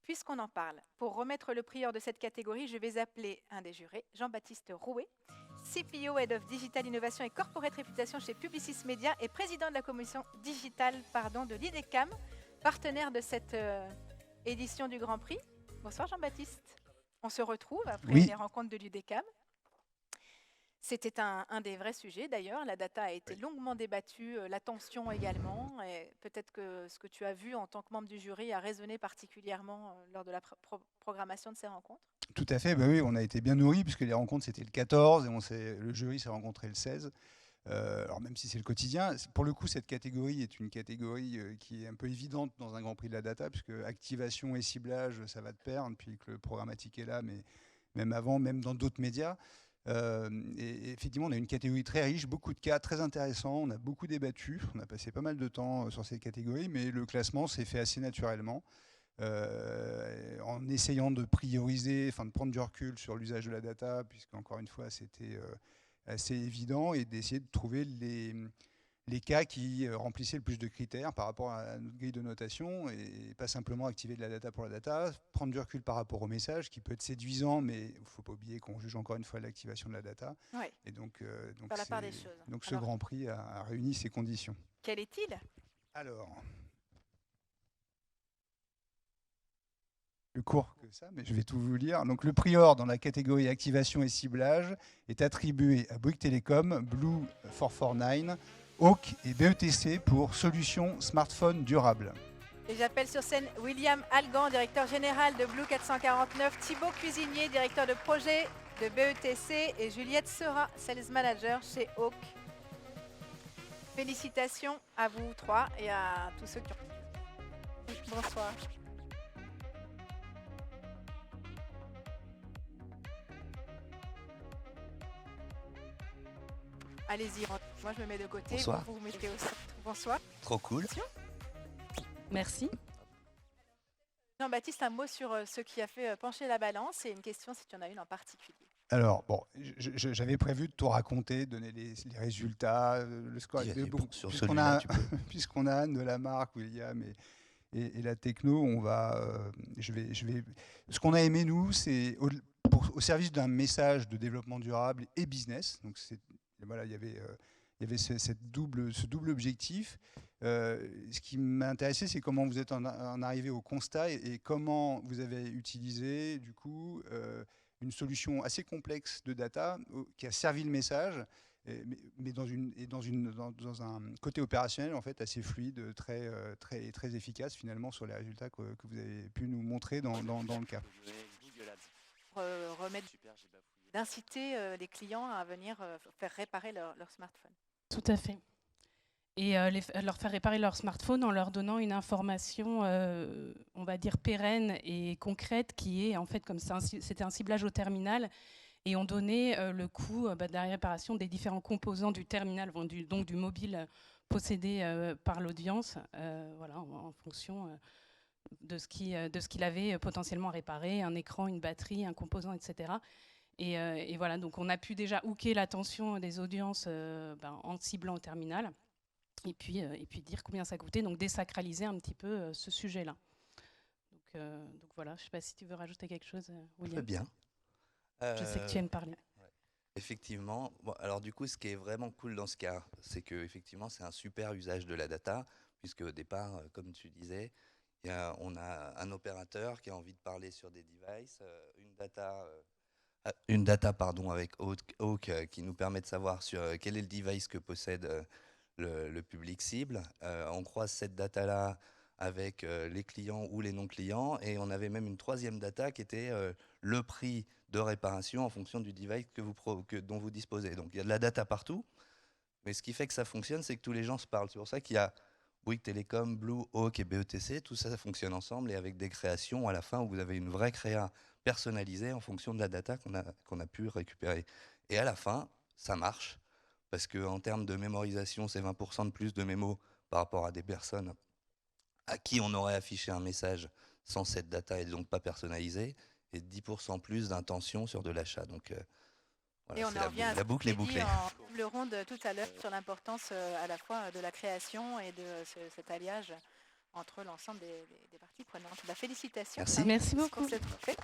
puisqu'on en parle, pour remettre le prieur de cette catégorie, je vais appeler un des jurés, Jean-Baptiste Rouet, CPO, Head of Digital Innovation et Corporate Réputation chez Publicis Media et président de la commission digitale de l'IDECAM, partenaire de cette édition du Grand Prix. Bonsoir Jean-Baptiste. On se retrouve après les rencontres de l'IDECAM. C'était un des vrais sujets d'ailleurs. La data a été longuement débattue, l'attention également. Et peut-être que ce que tu as vu en tant que membre du jury a résonné particulièrement lors de la programmation de ces rencontres. Tout à fait, bah oui, on a été bien nourris puisque les rencontres c'était le 14 et le jury s'est rencontré le 16. Alors même si c'est le quotidien, pour le coup cette catégorie est une catégorie qui est un peu évidente dans un Grand Prix de la data puisque activation et ciblage ça va de pair depuis que le programmatique est là, mais même avant, même dans d'autres médias. Et effectivement, on a une catégorie très riche, beaucoup de cas très intéressants, on a beaucoup débattu, on a passé pas mal de temps sur ces catégories, mais le classement s'est fait assez naturellement. En essayant de prioriser, enfin de prendre du recul sur l'usage de la data, puisqu'encore une fois c'était assez évident, et d'essayer de trouver les cas qui remplissaient le plus de critères par rapport à notre grille de notation, et pas simplement activer de la data pour la data, prendre du recul par rapport au message, qui peut être séduisant, mais il ne faut pas oublier qu'on juge encore une fois l'activation de la data. Oui, et donc par la part des choses. Donc ce Grand Prix a réuni ces conditions. Quel est-il ? Alors, plus court que ça, mais je vais tout vous lire. Donc, le prior dans la catégorie activation et ciblage est attribué à Bouygues Telecom, Blue 449, Hawk et BETC pour solutions smartphone durables. Et j'appelle sur scène William Algan, directeur général de Blue 449, Thibaut Cuisinier, directeur de projet de BETC et Juliette Sera, sales manager chez Hawk. Félicitations à vous trois et à tous ceux qui ont... Bonsoir. Allez-y, moi je me mets de côté, Bonsoir. vous mettez au centre. Bonsoir. Trop cool. Merci. Jean-Baptiste, un mot sur ce qui a fait pencher la balance et une question si tu en as une en particulier. Alors, bon, j'avais prévu de tout raconter, donner les résultats, le score. Bon, puisqu'on a Anne de la marque, William et la techno, on va, ce qu'on a aimé, nous, c'est au service d'un message de développement durable et business. Donc, voilà, il y avait ce double objectif. Ce qui m'intéressait, c'est comment vous êtes en arrivé au constat et comment vous avez utilisé, du coup, une solution assez complexe de data qui a servi le message, mais dans un côté opérationnel en fait assez fluide, très efficace finalement sur les résultats que vous avez pu nous montrer dans le cas. D'inciter les clients à venir faire réparer leur smartphone. Tout à fait. Et leur faire réparer leur smartphone en leur donnant une information, on va dire, pérenne et concrète, qui est, en fait, comme c'était un ciblage au terminal, et on donnait le coût de la réparation des différents composants du terminal, donc du mobile possédé par l'audience, voilà, en fonction de ce qu'il avait potentiellement réparé, un écran, une batterie, un composant, etc. Et voilà, donc on a pu déjà hooker l'attention des audiences en ciblant au terminal. Et puis dire combien ça coûtait, donc désacraliser un petit peu ce sujet-là. Donc voilà, je ne sais pas si tu veux rajouter quelque chose, William. Très bien. Je sais que tu aimes parler. Ouais. Effectivement. Bon, alors du coup, ce qui est vraiment cool dans ce cas, c'est que effectivement, c'est un super usage de la data, puisque au départ, comme tu disais, on a un opérateur qui a envie de parler sur des devices, une data avec Hawk qui nous permet de savoir sur quel est le device que possède le public cible. On croise cette data-là avec les clients ou les non-clients, et on avait même une troisième data qui était le prix de réparation en fonction du device dont vous disposez. Donc il y a de la data partout, mais ce qui fait que ça fonctionne, c'est que tous les gens se parlent. C'est pour ça qu'il y a Bouygues Telecom, Blue, Hawk et BETC, tout ça fonctionne ensemble, et avec des créations à la fin où vous avez une vraie créa personnalisée en fonction de la data qu'on a pu récupérer. Et à la fin, ça marche, parce qu'en termes de mémorisation, c'est 20% de plus de mémo par rapport à des personnes à qui on aurait affiché un message sans cette data et donc pas personnalisé, et 10% plus d'intention sur de l'achat. Donc voilà, et on en revient à la boucle est bouclée. En table ronde tout à l'heure sur l'importance à la fois de la création et de cet alliage entre l'ensemble des parties prenantes. Félicitations Merci. Merci pour beaucoup. cette trophée.